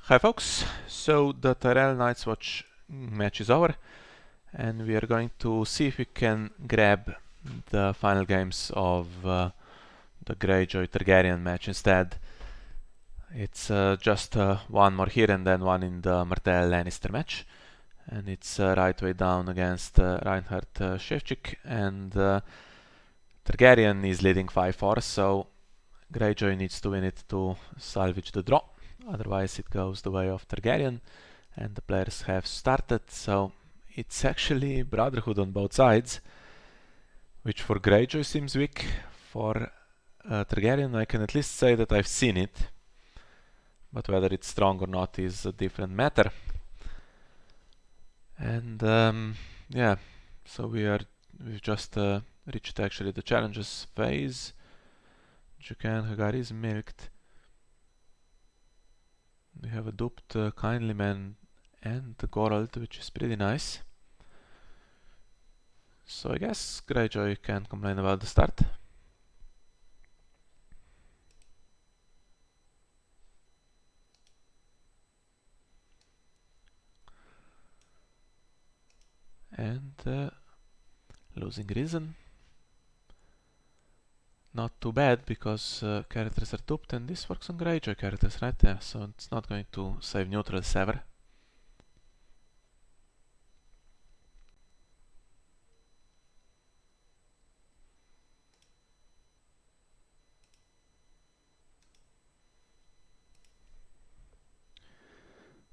Hi folks, so the Tyrell Night's Watch match is over and we are going to see if we can grab the final games of the Greyjoy Targaryen match instead. It's just one more here and then one in the Martell Lannister match, and it's Rightwaydown against Reinhard Schefcik, and Targaryen is leading 5-4, so Greyjoy needs to win it to salvage the draw. Otherwise it goes the way of Targaryen, and the players have started, so it's actually Brotherhood on both sides, which for Greyjoy seems weak. For Targaryen I can at least say that I've seen it, but whether it's strong or not is a different matter. And yeah, so we've just reached actually the challenges phase. Jukan Hagar is milked. We have a duped Kindly Man and the Gorald, which is pretty nice. So I guess Greyjoy can't complain about the start. And losing reason. Not too bad, because characters are duped, and this works on Greyjoy characters, right? Yeah, so it's not going to save neutrals ever.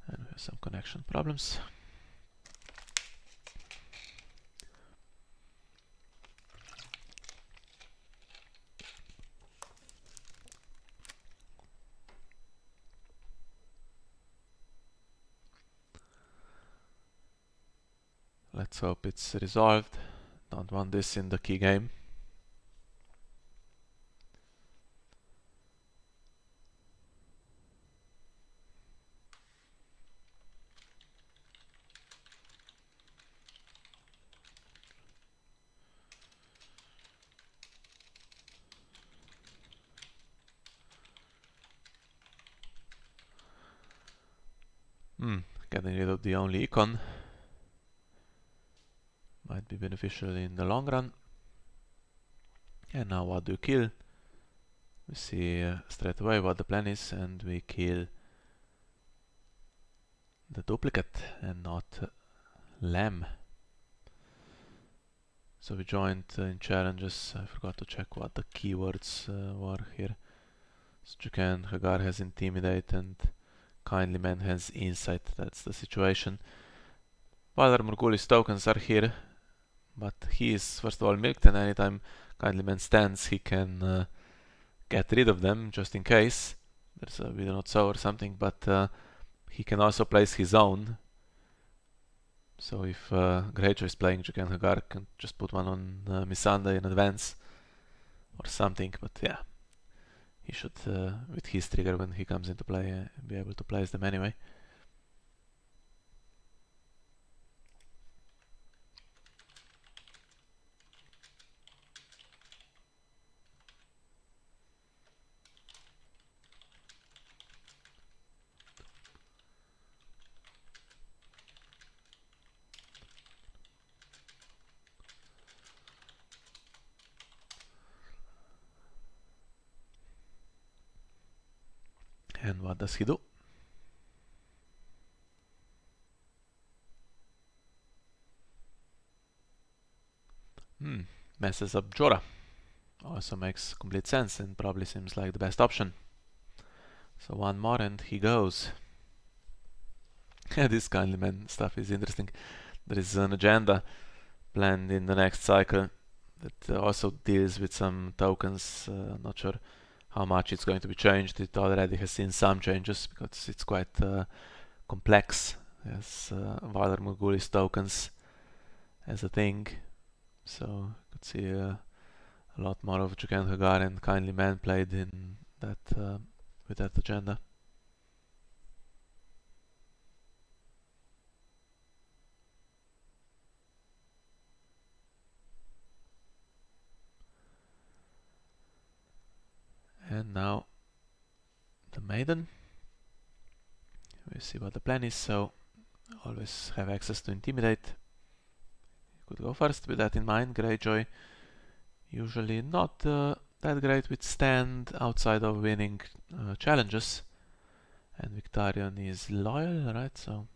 And we have some connection problems. Let's hope it's resolved. Don't want this in the key game. Getting rid of the only icon might be beneficial in the long run. And now what do you kill? We see straight away what the plan is, and we kill the duplicate and not Lamb. So we joined in challenges. I forgot to check what the keywords were here. So Jukan Hagar has Intimidate and Kindly Man has Insight. That's the situation. Valar Morghulis tokens are here, but he is first of all milked, and anytime Kindly Man stands he can get rid of them just in case there's a We Do Not Sow or something, but he can also place his own. So if Greyjoy is playing, Jukan Hagar can just put one on Missandei in advance or something, but yeah, he should, with his trigger when he comes into play, be able to place them anyway. And what does he do? Messes up Jorah. Also makes complete sense and probably seems like the best option. So one more and he goes. This Kindly Man stuff is interesting. There is an agenda planned in the next cycle that also deals with some tokens. Not sure how much it's going to be changed. It already has seen some changes because it's quite complex. Yes, Valar Morghulis tokens as a thing. So you could see a lot more of Jukan Hagar and Kindly Man played in that with that agenda. And now the Maiden. we'll see what the plan is, so always have access to intimidate. Could go first with that in mind. Greyjoy usually not that great with stand outside of winning challenges. And Victorian is loyal, right? So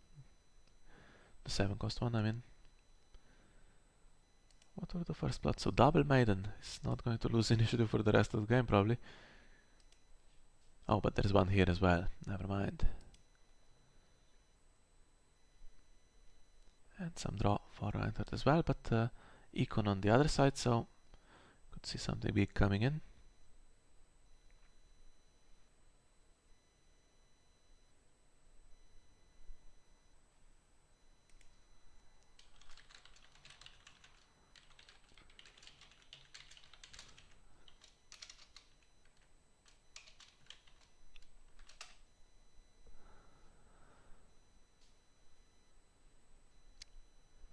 the 7 cost 1, I mean. What were the first plots? So double maiden is not going to lose initiative for the rest of the game probably. Oh, but there's one here as well. Never mind. And some draw for Reinhard as well, but Econ on the other side, so could see something big coming in.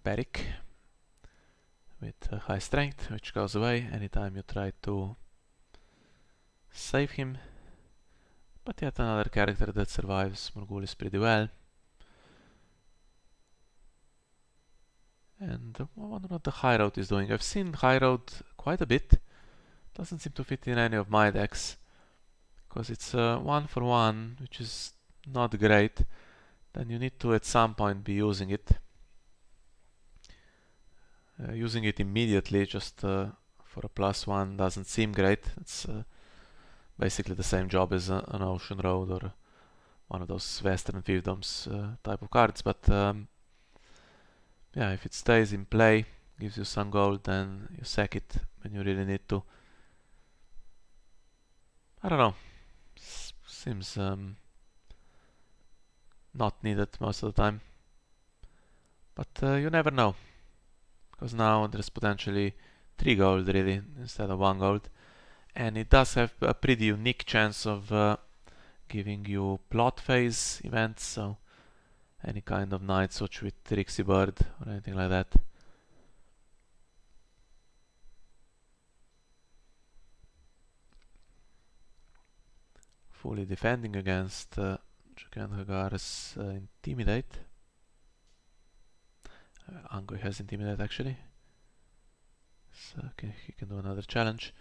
Beric with high strength, which goes away anytime you try to save him. But yet another character that survives Morghulis pretty well. And I wonder what the High Road is doing. I've seen High Road quite a bit. Doesn't seem to fit in any of my decks. Because it's 1 for 1, which is not great. Then you need to at some point be using it. Using it immediately just for a +1 doesn't seem great. It's basically the same job as an Ocean Road or one of those Western Fiefdoms type of cards, but yeah, if it stays in play, gives you some gold, then you sack it when you really need to. I don't know, seems not needed most of the time, but you never know, because now there's potentially 3 gold really instead of 1 gold, and it does have a pretty unique chance of giving you plot phase events, so any kind of Night Watch with Trixie Bird or anything like that. Fully defending against Jaqen H'ghar's Intimidate. Angui has Intimidate actually, so he can do another challenge.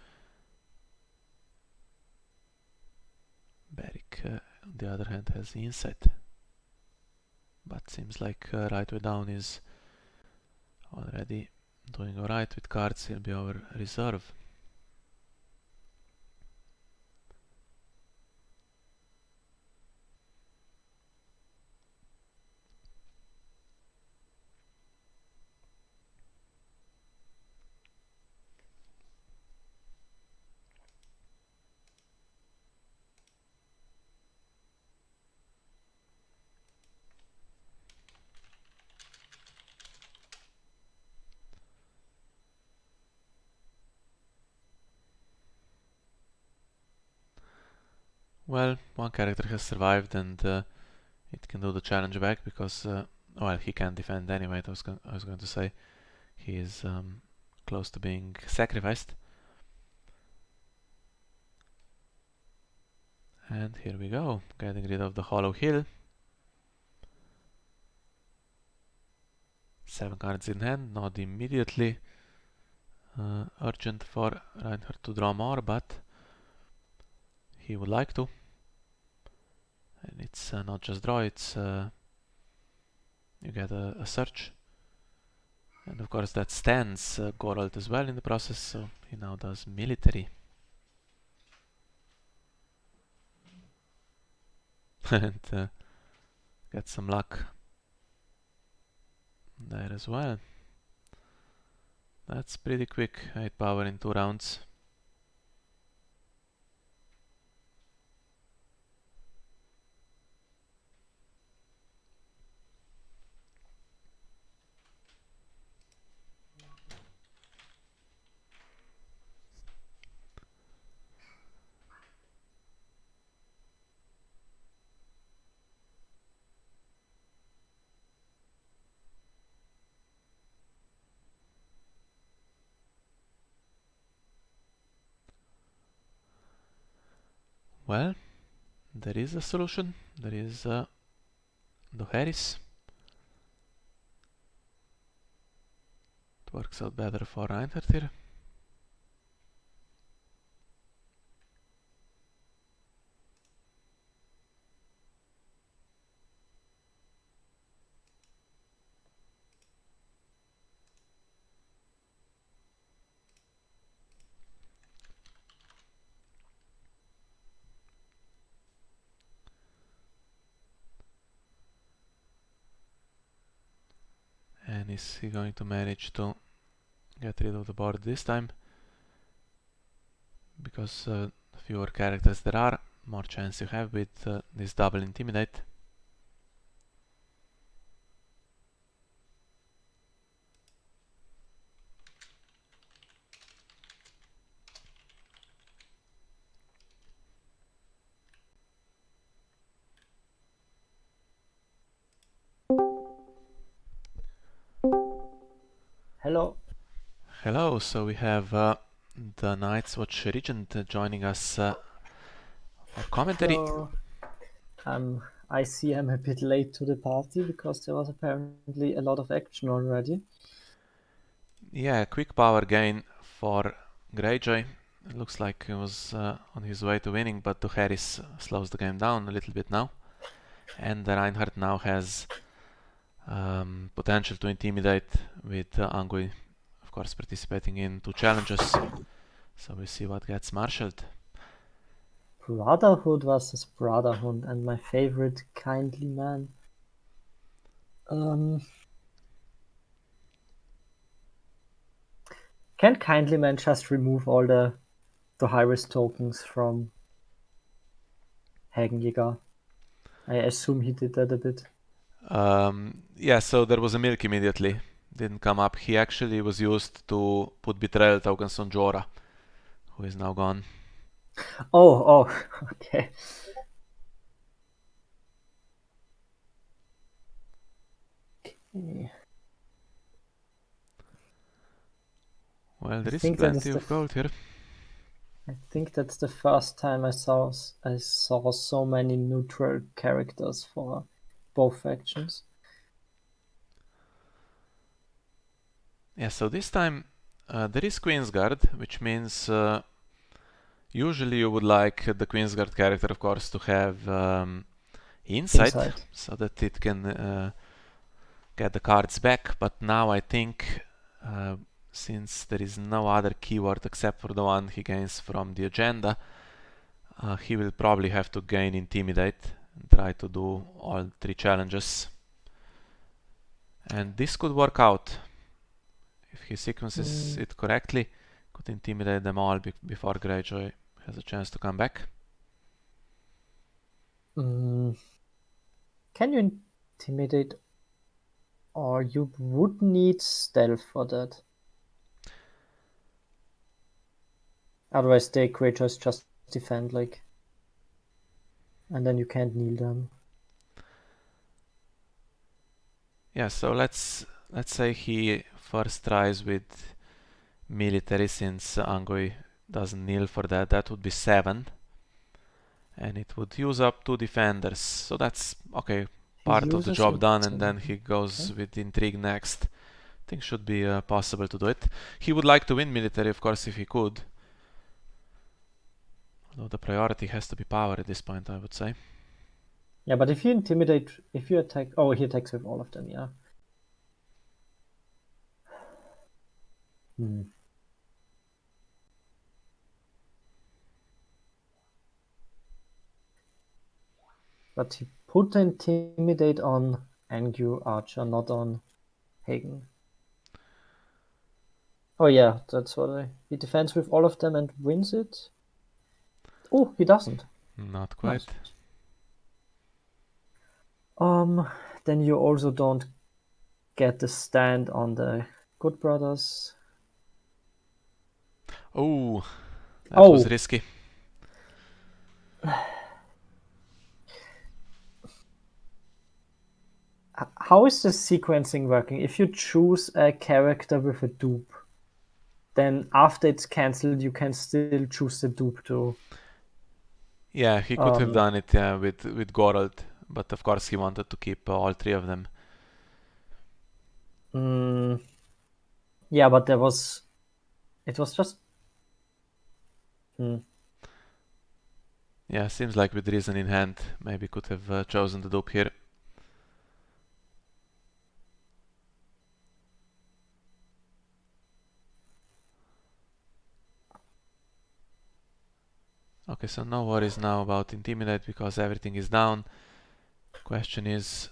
Beric, on the other hand, has Insight. But seems like Rightwaydown is already doing alright with cards. He'll be our reserve. Well, one character has survived and it can do the challenge back because, well, he can't defend anyway. I was going to say he is close to being sacrificed. And here we go, getting rid of the Hollow Hill. 7 cards in hand, not immediately urgent for Reinhard to draw more, but he would like to. And it's not just draw, it's you get a search. And of course that stands Goralt as well in the process, so he now does military. And get some luck there as well. That's pretty quick, 8 power in 2 rounds. Well, there is a solution. There is Dohaeris. It works out better for Reinhard here. And is he going to manage to get rid of the board this time? Because fewer characters there are, more chance you have with this double intimidate. Hello. Hello, so we have the Night's Watch Regent joining us for commentary. So, I see I'm a bit late to the party because there was apparently a lot of action already. Yeah, quick power gain for Greyjoy. It looks like he was on his way to winning, but Dohaeris slows the game down a little bit now. And Reinhard now has potential to intimidate with Angui, of course, participating in 2 challenges. So we see what gets marshaled. Brotherhood versus Brotherhood, and my favorite kindly man. Can kindly man just remove all the high-risk tokens from Hagenjäger? I assume he did that a bit. Yeah, so there was a milk immediately. Didn't come up. He actually was used to put betrayal tokens on Jorah, who is now gone. Oh, okay. Well, there is plenty of gold here. I think that's the first time I saw so many neutral characters for both factions. Yeah, so this time there is Queensguard, which means usually you would like the Queensguard character, of course, to have insight, so that it can get the cards back. But now I think, since there is no other keyword except for the one he gains from the agenda, he will probably have to gain Intimidate and try to do all 3 challenges. And this could work out. If he sequences it correctly, could intimidate them all before Greyjoy has a chance to come back. Can you intimidate, or you would need stealth for that? Otherwise, the Greyjoys just defend, like, and then you can't kneel them. Yeah, so let's say he first tries with military, since Angui doesn't kneel for that. That would be 7. And it would use up 2 defenders. So that's okay, part of the job done, and then he goes with intrigue next. I think should be possible to do it. He would like to win military, of course, if he could. Although the priority has to be power at this point, I would say. Yeah, but if you intimidate, if you attack... Oh, he attacks with all of them, yeah. But he put intimidate on Angu Archer, not on Hagen. Oh yeah, that's what he defends with all of them and wins it. Oh, he doesn't. Not quite. Nice. Then you also don't get the stand on the Good Brothers. Oh, that was risky. How is the sequencing working? If you choose a character with a dupe, then after it's cancelled, you can still choose the dupe too. Yeah, he could have done it with Gorald, but of course he wanted to keep all 3 of them. Yeah, but it was just. Yeah, seems like with reason in hand, maybe could have chosen the dupe here. Okay, so no worries now about Intimidate because everything is down. Question is...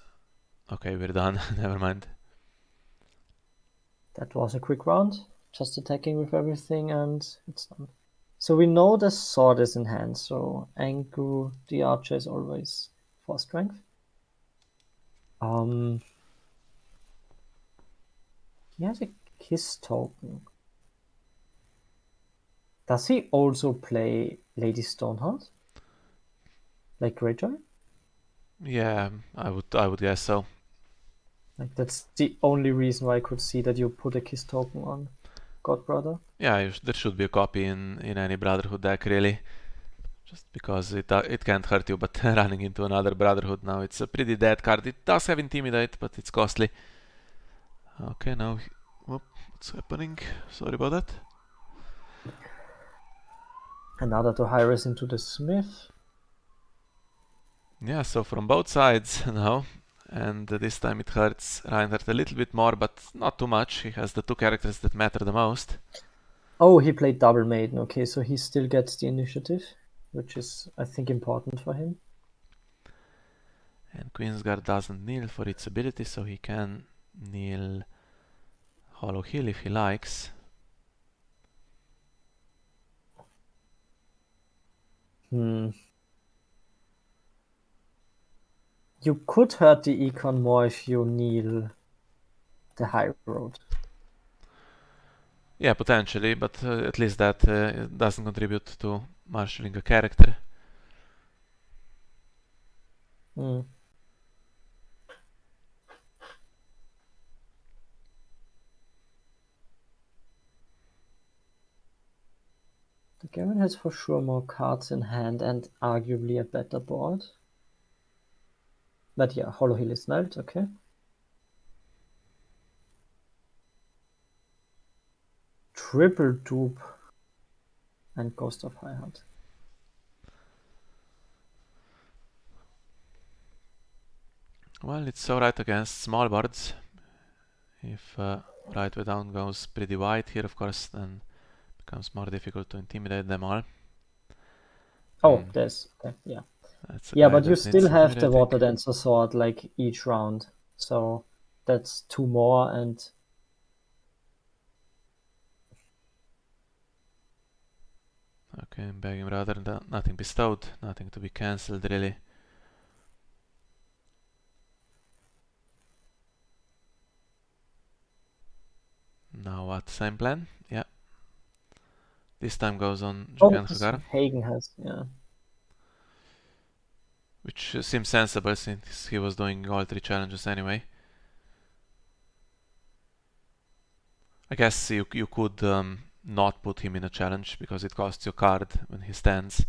Okay, we're done. Never mind. That was a quick round. Just attacking with everything and it's done. So we know the sword is in hand, so Angu, the archer, is always 4 strength. He has a kiss token. Does he also play Lady Stoneheart? Like Greyjoy? Yeah, I would guess so. Like that's the only reason why I could see that you put a kiss token on Godbrother. Yeah, there should be a copy in any Brotherhood deck, really. Just because it can't hurt you, but running into another Brotherhood now, it's a pretty dead card. It does have Intimidate, but it's costly. Okay, now... what's happening? Sorry about that. Another to high-res into the Smith. Yeah, so from both sides now. And this time it hurts Reinhard a little bit more, but not too much. He has the 2 characters that matter the most. Oh, he played double maiden. Okay, so he still gets the initiative, which is, I think, important for him. And Queensguard doesn't kneel for its ability, so he can kneel Hollow Hill if he likes. You could hurt the econ more if you kneel the high road. Yeah, potentially, but at least that doesn't contribute to marshalling a character. The Garen has for sure more cards in hand and arguably a better board. But yeah, Hollow Hill is nulled, okay. Triple dupe and Ghost of Reinhard. Well, it's alright against small boards. If Rightwaydown goes pretty wide here, of course, then it becomes more difficult to intimidate them all. Oh, there's okay, yeah. That's a Yeah, guy but you that needs still have the intimidating. Water Dancer sword like each round. So that's 2 more and Okay, begging rather, nothing bestowed, nothing to be cancelled really. Now what, same plan? Yeah. This time goes on Julian Hagar, Hagen has, yeah. which seems sensible since he was doing all 3 challenges anyway. I guess you could not put him in a challenge because it costs you a card when he stands.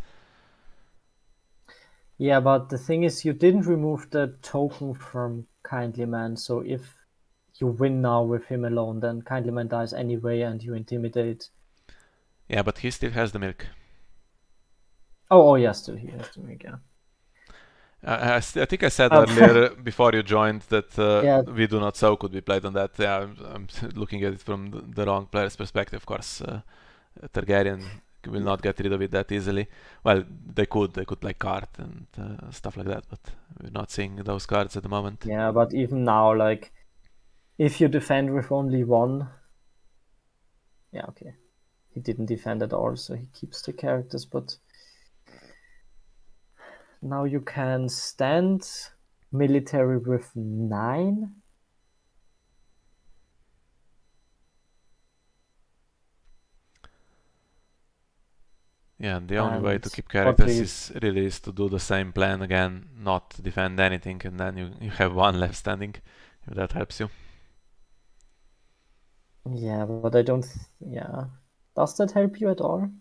Yeah, but the thing is, you didn't remove the token from Kindly Man, so if you win now with him alone, then Kindly Man dies anyway and you intimidate. Yeah, but he still has the milk. Oh, yeah, still he has to make, yeah. I think I said earlier before you joined that Yeah. We Do Not Sow could be played on that. Yeah, I'm looking at it from the wrong player's perspective, of course. Targaryen will not get rid of it that easily. Well, they could play card and stuff like that, but we're not seeing those cards at the moment. Yeah, but even now, like, if you defend with only 1, yeah, okay. He didn't defend at all, so he keeps the characters, but now you can stand military with 9. Yeah, the only way to And keep characters is to do the same plan again, not defend anything, and then you have 1 left standing, if that helps you. Yeah, but I don't. Yeah. Does that help you at all?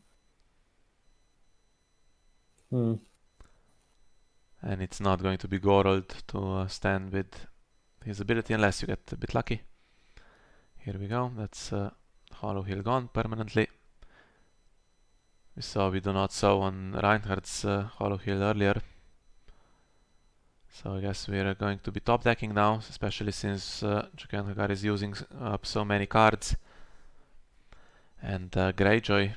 And it's not going to be Gorold to stand with his ability unless you get a bit lucky. Here we go, that's Hollow Hill gone permanently. We saw we do not sow on Reinhard's Hollow Hill earlier. So I guess we're going to be top decking now, especially since Jaqen is using up so many cards. And Greyjoy,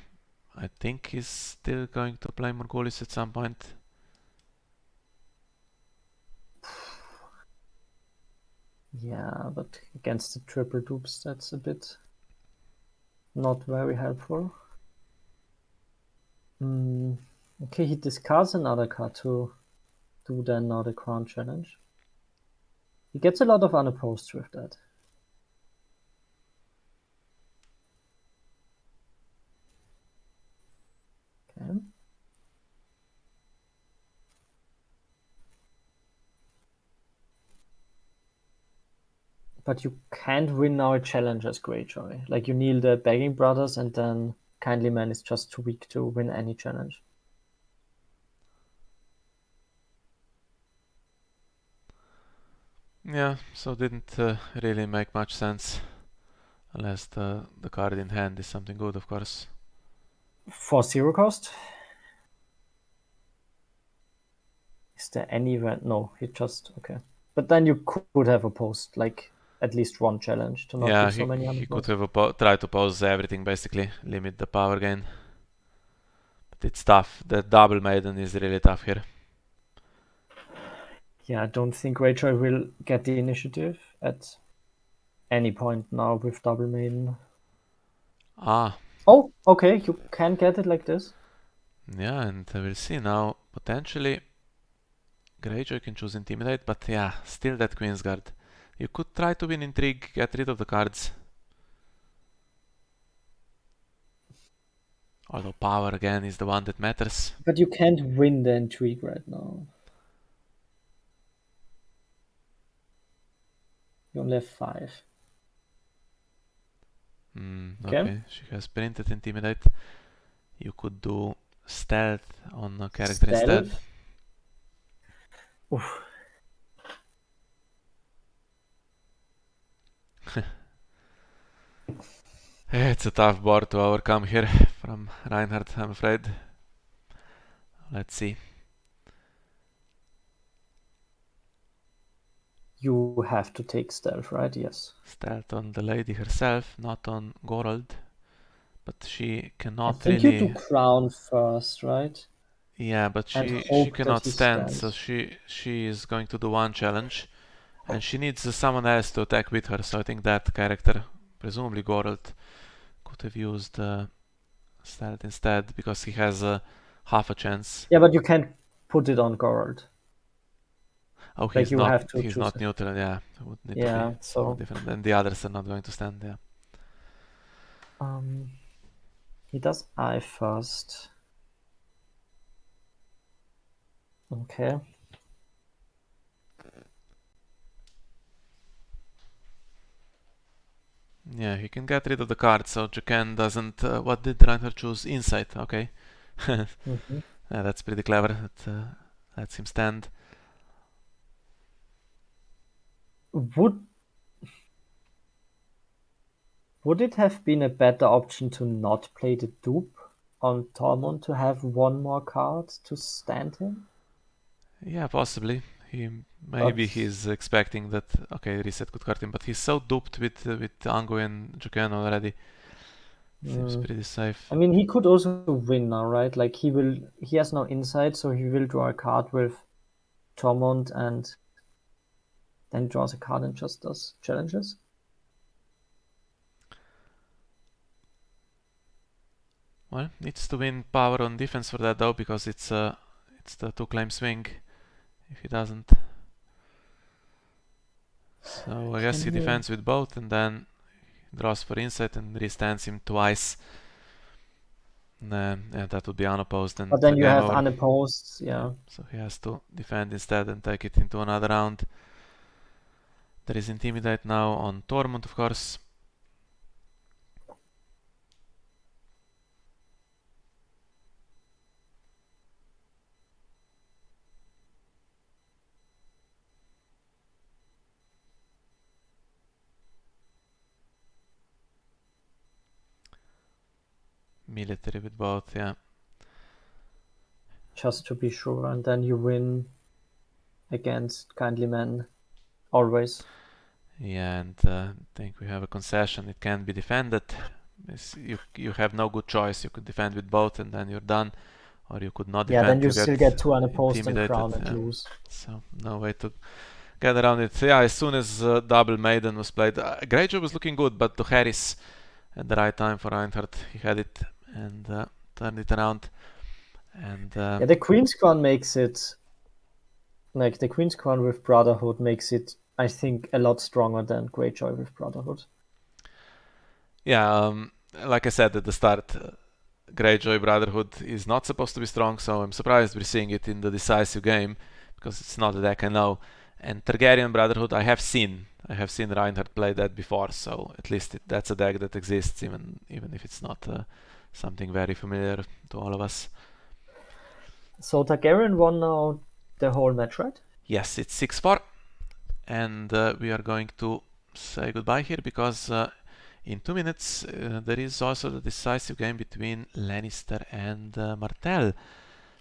I think, is still going to play Morghulis at some point. Yeah, but against the triple dupes, that's a bit not very helpful. Okay, he discards another card to do then now the Crown Challenge. He gets a lot of unopposed with that. Okay. But you can't win now a challenge as Greyjoy. Like, you kneel the Begging Brothers, and then Kindly Man is just too weak to win any challenge. Yeah, so didn't really make much sense. Unless the card in hand is something good, of course. For 0 cost? Is there any event? No, he just... Okay. But then you could have opposed, like, at least one challenge to not Yeah, give so many he could unopposed. have tried to pose everything, basically. Limit the power gain. But it's tough. The double maiden is really tough here. Yeah, I don't think Greyjoy will get the initiative at any point now with double maiden. Ah, Oh, okay, you can get it like this. yeah, and we'll see now. Potentially, Greyjoy can choose Intimidate, but yeah, still that Queensguard. You could try to win Intrigue, get rid of the cards. Although power again is the one that matters. But you can't win the intrigue right now. You only have 5. Okay, she has printed Intimidate. You could do Stealth on a character instead. Stealth? Oof. It's a tough board to overcome here from Reinhard, I'm afraid. Let's see. You have to take stealth, right? Yes. Stealth on the lady herself, not on Gorold. But she I cannot think you do really... crown first, right? Yeah, but And she hope that cannot he stand, so stands. she is going to do one challenge. And she needs someone else to attack with her, so I think that character, presumably Gorold, could have used Stealth instead, because he has half a chance. Yeah, but you can't put it on Gorald. Oh, Like, you have to he's choose not it. neutral, yeah. It would need to be Yeah, someone so different. And the others are not going to stand, yeah. he does eye first. Okay. Yeah, he can get rid of the card, so Jaqen doesn't... what did Reinhard choose? Insight, okay. Mm-hmm. Yeah, that's pretty clever. That lets him stand. Would it have been a better option to not play the dupe on Tormund to have one more card to stand him? Yeah, possibly. But Maybe he's expecting that, okay, reset could hurt him, but he's so duped with Angu and Jaqen already. Seems pretty safe. I mean, he could also win now, right? Like, he has no insight, so he will draw a card with Tormund and then draws a card and just does challenges. Well, needs to win power on defense for that though, because it's the 2-claim swing. If he doesn't, so I guess he defends with both and then draws for insight and restands him twice. Yeah, that would be unopposed and But then you game have over. unopposed, yeah. So he has to defend instead and take it into another round. There is Intimidate now on Tormund, of course. military with both, yeah. Just to be sure, and then you win against kindly men always. Yeah, and I think we have a concession. It can be defended. You have no good choice. You could defend with both and then you're done. Or you could not Yeah, then defend, you you still get get 2 unopposed and intimidated. crown and lose. So no way to get around it. Yeah, as soon as double maiden was played, Greyjoy was looking good, but to Harris at the right time for Reinhard, he had it and turned it around. And Yeah, the Queen's Crown makes it, like the Queen's Crown with Brotherhood makes it, I think, a lot stronger than Greyjoy with Brotherhood. yeah, like I said at the start, Greyjoy Brotherhood is not supposed to be strong, so I'm surprised we're seeing it in the decisive game because it's not a deck I know. And Targaryen Brotherhood, I have seen Reinhard play that before, so at least that's a deck that exists, even if it's not something very familiar to all of us. So Targaryen won now the whole match, right? Yes, it's 6-4, and we are going to say goodbye here because in 2 minutes there is also the decisive game between Lannister and Martell.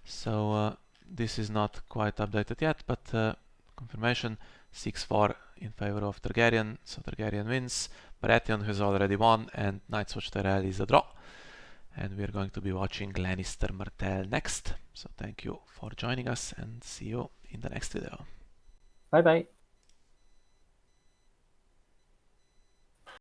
So this is not quite updated yet, but confirmation 6-4 in favor of Targaryen, so Targaryen wins. Baratheon has already won, and Night's Watch Tyrell is a draw. And we are going to be watching Lannister Martell next. So thank you for joining us, and see you in the next video. Bye bye.